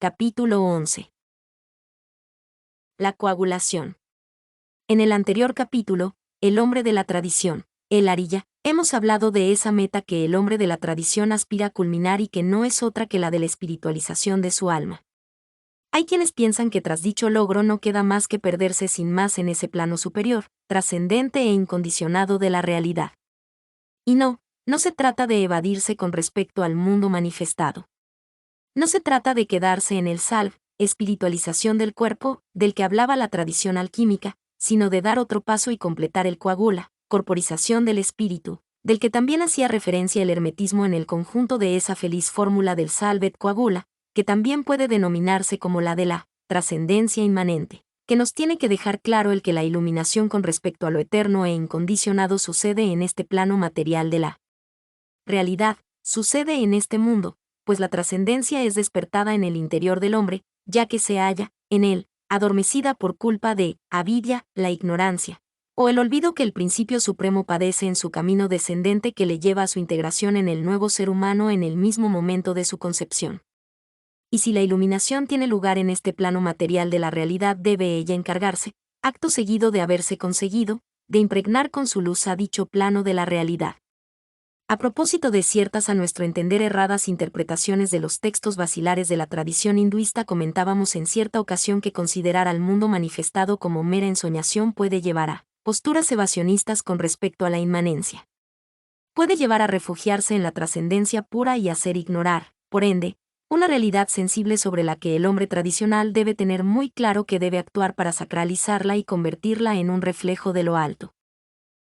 Capítulo 11. La coagulación. En el anterior capítulo, el hombre de la tradición, el Ariyya, hemos hablado de esa meta que el hombre de la tradición aspira a culminar y que no es otra que la de la espiritualización de su alma. Hay quienes piensan que tras dicho logro no queda más que perderse sin más en ese plano superior, trascendente e incondicionado de la realidad. Y no se trata de evadirse con respecto al mundo manifestado. No se trata de quedarse en el salv, espiritualización del cuerpo, del que hablaba la tradición alquímica, sino de dar otro paso y completar el coagula, corporización del espíritu, del que también hacía referencia el hermetismo en el conjunto de esa feliz fórmula del salve et coagula, que también puede denominarse como la de la trascendencia inmanente, que nos tiene que dejar claro el que la iluminación con respecto a lo eterno e incondicionado sucede en este plano material de la realidad, sucede en este mundo, pues la trascendencia es despertada en el interior del hombre, ya que se halla, en él, adormecida por culpa de avidya, la ignorancia, o el olvido que el principio supremo padece en su camino descendente que le lleva a su integración en el nuevo ser humano en el mismo momento de su concepción. Y si la iluminación tiene lugar en este plano material de la realidad, debe ella encargarse, acto seguido de haberse conseguido, de impregnar con su luz a dicho plano de la realidad. A propósito de ciertas a nuestro entender erradas interpretaciones de los textos vacilares de la tradición hinduista, comentábamos en cierta ocasión que considerar al mundo manifestado como mera ensoñación puede llevar a posturas evasionistas con respecto a la inmanencia. Puede llevar a refugiarse en la trascendencia pura y hacer ignorar, por ende, una realidad sensible sobre la que el hombre tradicional debe tener muy claro que debe actuar para sacralizarla y convertirla en un reflejo de lo alto.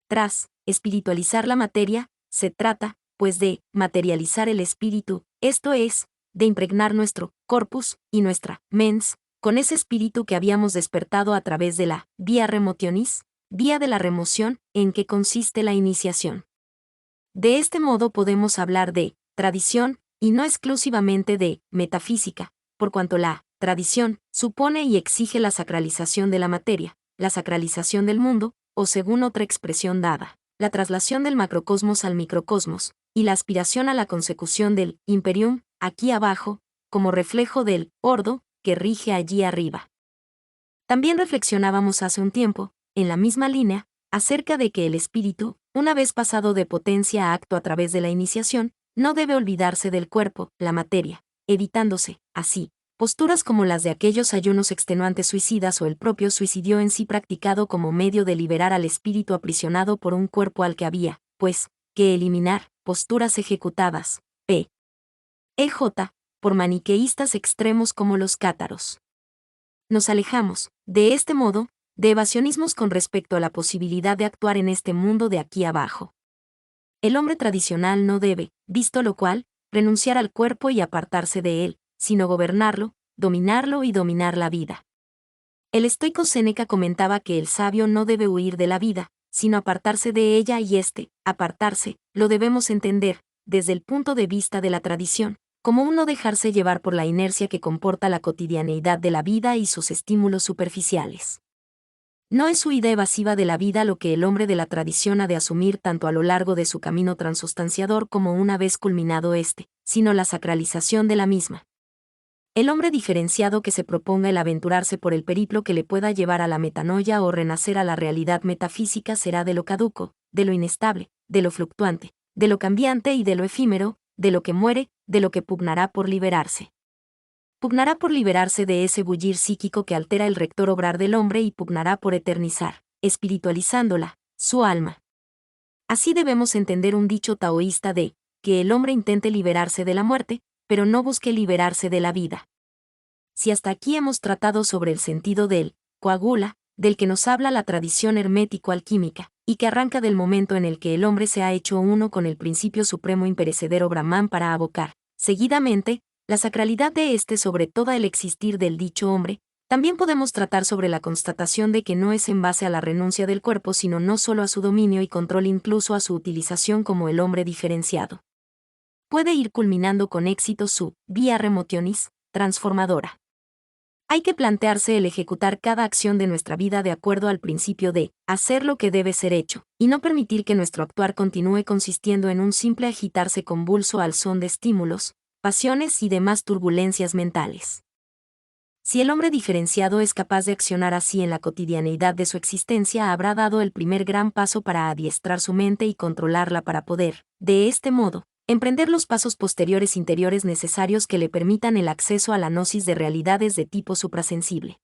Tras espiritualizar la materia, se trata, pues, de materializar el espíritu, esto es, de impregnar nuestro corpus y nuestra mens con ese espíritu que habíamos despertado a través de la vía remotionis, vía de la remoción, en que consiste la iniciación. De este modo podemos hablar de tradición, y no exclusivamente de metafísica, por cuanto la tradición supone y exige la sacralización de la materia, la sacralización del mundo, o según otra expresión dada, la traslación del macrocosmos al microcosmos, y la aspiración a la consecución del imperium, aquí abajo, como reflejo del ordo, que rige allí arriba. También reflexionábamos hace un tiempo, en la misma línea, acerca de que el espíritu, una vez pasado de potencia a acto a través de la iniciación, no debe olvidarse del cuerpo, la materia, evitándose, así, posturas como las de aquellos ayunos extenuantes suicidas o el propio suicidio en sí practicado como medio de liberar al espíritu aprisionado por un cuerpo al que había, pues, que eliminar, posturas ejecutadas, por maniqueístas extremos como los cátaros. Nos alejamos, de este modo, de evasionismos con respecto a la posibilidad de actuar en este mundo de aquí abajo. El hombre tradicional no debe, visto lo cual, renunciar al cuerpo y apartarse de él, sino gobernarlo, dominarlo y dominar la vida. El estoico Séneca comentaba que el sabio no debe huir de la vida, sino apartarse de ella, y apartarse, lo debemos entender, desde el punto de vista de la tradición, como un no dejarse llevar por la inercia que comporta la cotidianeidad de la vida y sus estímulos superficiales. No es huida evasiva de la vida lo que el hombre de la tradición ha de asumir tanto a lo largo de su camino transustanciador como una vez culminado este, sino la sacralización de la misma. El hombre diferenciado que se proponga el aventurarse por el periplo que le pueda llevar a la metanoia o renacer a la realidad metafísica será de lo caduco, de lo inestable, de lo fluctuante, de lo cambiante y de lo efímero, de lo que muere, de lo que pugnará por liberarse. Pugnará por liberarse de ese bullir psíquico que altera el rector obrar del hombre y pugnará por eternizar, espiritualizándola, su alma. Así debemos entender un dicho taoísta de, que el hombre intente liberarse de la muerte, pero no busque liberarse de la vida. Si hasta aquí hemos tratado sobre el sentido del coagula, del que nos habla la tradición hermético-alquímica, y que arranca del momento en el que el hombre se ha hecho uno con el principio supremo imperecedero Brahman para abocar, seguidamente, la sacralidad de éste sobre todo el existir del dicho hombre, también podemos tratar sobre la constatación de que no es en base a la renuncia del cuerpo sino no solo a su dominio y control, incluso a su utilización como el hombre diferenciado puede ir culminando con éxito su vía remotionis, transformadora. Hay que plantearse el ejecutar cada acción de nuestra vida de acuerdo al principio de hacer lo que debe ser hecho, y no permitir que nuestro actuar continúe consistiendo en un simple agitarse convulso al son de estímulos, pasiones y demás turbulencias mentales. Si el hombre diferenciado es capaz de accionar así en la cotidianeidad de su existencia, habrá dado el primer gran paso para adiestrar su mente y controlarla para poder, de este modo, emprender los pasos posteriores interiores necesarios que le permitan el acceso a la gnosis de realidades de tipo suprasensible.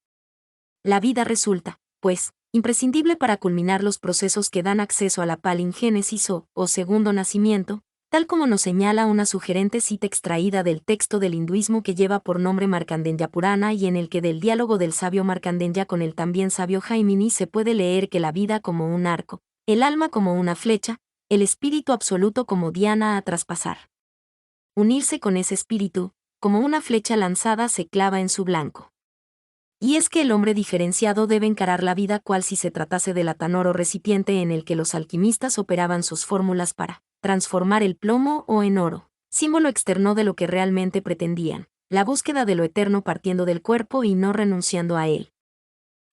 La vida resulta, pues, imprescindible para culminar los procesos que dan acceso a la palingénesis o segundo nacimiento, tal como nos señala una sugerente cita extraída del texto del hinduismo que lleva por nombre Markandeya Purana y en el que del diálogo del sabio Markandeya con el también sabio Jaimini se puede leer que la vida como un arco, el alma como una flecha, el espíritu absoluto como diana a traspasar. Unirse con ese espíritu, como una flecha lanzada se clava en su blanco. Y es que el hombre diferenciado debe encarar la vida cual si se tratase del atanoro recipiente en el que los alquimistas operaban sus fórmulas para transformar el plomo o en oro, símbolo externo de lo que realmente pretendían, la búsqueda de lo eterno partiendo del cuerpo y no renunciando a él.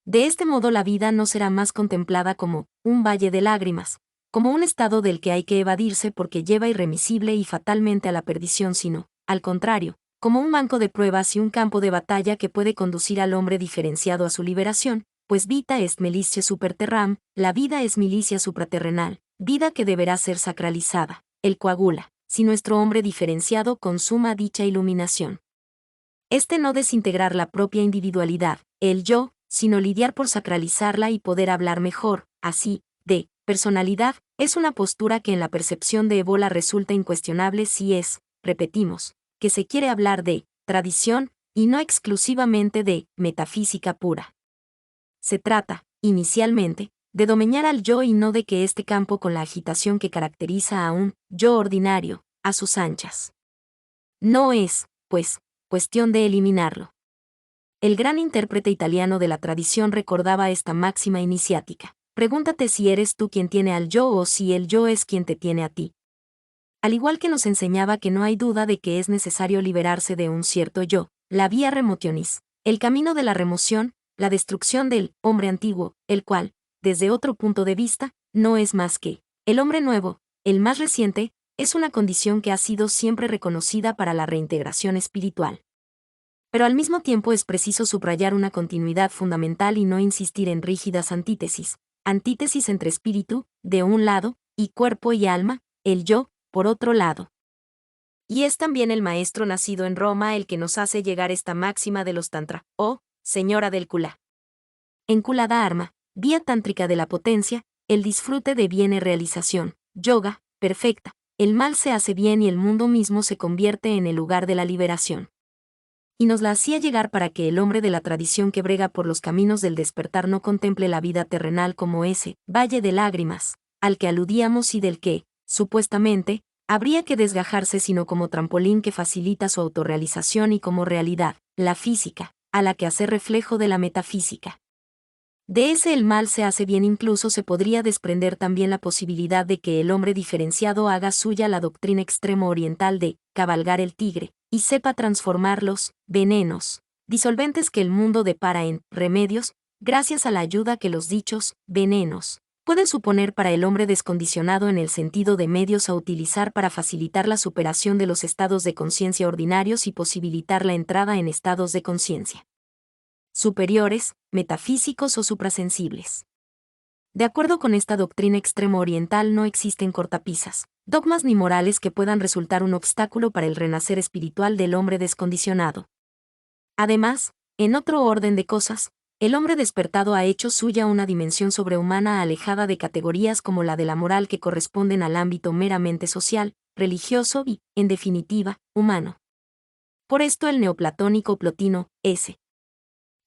De este modo la vida no será más contemplada como un valle de lágrimas, como un estado del que hay que evadirse porque lleva irremisible y fatalmente a la perdición, sino, al contrario, como un banco de pruebas y un campo de batalla que puede conducir al hombre diferenciado a su liberación, pues vita est militia superterram, la vida es milicia supraterrenal, vida que deberá ser sacralizada, el coagula, si nuestro hombre diferenciado consuma dicha iluminación. Este no desintegrar la propia individualidad, el yo, sino lidiar por sacralizarla y poder hablar mejor, así, de personalidad, es una postura que en la percepción de Evola resulta incuestionable si es, repetimos, que se quiere hablar de tradición, y no exclusivamente de metafísica pura. Se trata, inicialmente, de domeñar al yo y no de que este campo con la agitación que caracteriza a un yo ordinario, a sus anchas. No es, pues, cuestión de eliminarlo. El gran intérprete italiano de la tradición recordaba esta máxima iniciática. Pregúntate si eres tú quien tiene al yo o si el yo es quien te tiene a ti. Al igual que nos enseñaba que no hay duda de que es necesario liberarse de un cierto yo, la vía remotionis, el camino de la remoción, la destrucción del hombre antiguo, el cual, desde otro punto de vista, no es más que el hombre nuevo, el más reciente, es una condición que ha sido siempre reconocida para la reintegración espiritual. Pero al mismo tiempo es preciso subrayar una continuidad fundamental y no insistir en rígidas antítesis entre espíritu, de un lado, y cuerpo y alma, el yo, por otro lado. Y es también el maestro nacido en Roma el que nos hace llegar esta máxima de los tantra, señora del kula. En Kula Dharma, vía tántrica de la potencia, el disfrute deviene realización, yoga, perfecta, el mal se hace bien y el mundo mismo se convierte en el lugar de la liberación. Y nos la hacía llegar para que el hombre de la tradición que brega por los caminos del despertar no contemple la vida terrenal como ese valle de lágrimas, al que aludíamos y del que, supuestamente, habría que desgajarse, sino como trampolín que facilita su autorrealización y como realidad, la física, a la que hace reflejo de la metafísica. De ese el mal se hace bien incluso se podría desprender también la posibilidad de que el hombre diferenciado haga suya la doctrina extremo oriental de cabalgar el tigre, y sepa transformar los venenos, disolventes que el mundo depara en remedios, gracias a la ayuda que los dichos venenos pueden suponer para el hombre descondicionado en el sentido de medios a utilizar para facilitar la superación de los estados de conciencia ordinarios y posibilitar la entrada en estados de conciencia superiores, metafísicos o suprasensibles. De acuerdo con esta doctrina extremo oriental no existen cortapisas, dogmas ni morales que puedan resultar un obstáculo para el renacer espiritual del hombre descondicionado. Además, en otro orden de cosas, el hombre despertado ha hecho suya una dimensión sobrehumana alejada de categorías como la de la moral que corresponden al ámbito meramente social, religioso y, en definitiva, humano. Por esto el neoplatónico Plotino, S.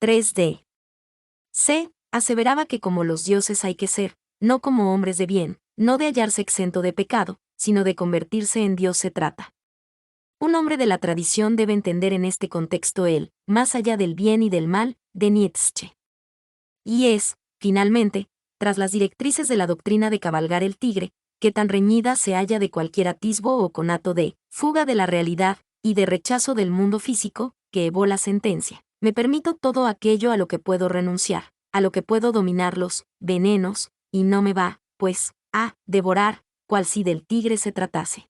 3D. C. aseveraba que como los dioses hay que ser, no como hombres de bien, no de hallarse exento de pecado, sino de convertirse en Dios se trata. Un hombre de la tradición debe entender en este contexto el, más allá del bien y del mal, de Nietzsche. Y es, finalmente, tras las directrices de la doctrina de cabalgar el tigre, que tan reñida se halla de cualquier atisbo o conato de fuga de la realidad y de rechazo del mundo físico, que evó la sentencia. Me permito todo aquello a lo que puedo renunciar, a lo que puedo dominar los venenos, y no me va, pues, a devorar, cual si del tigre se tratase.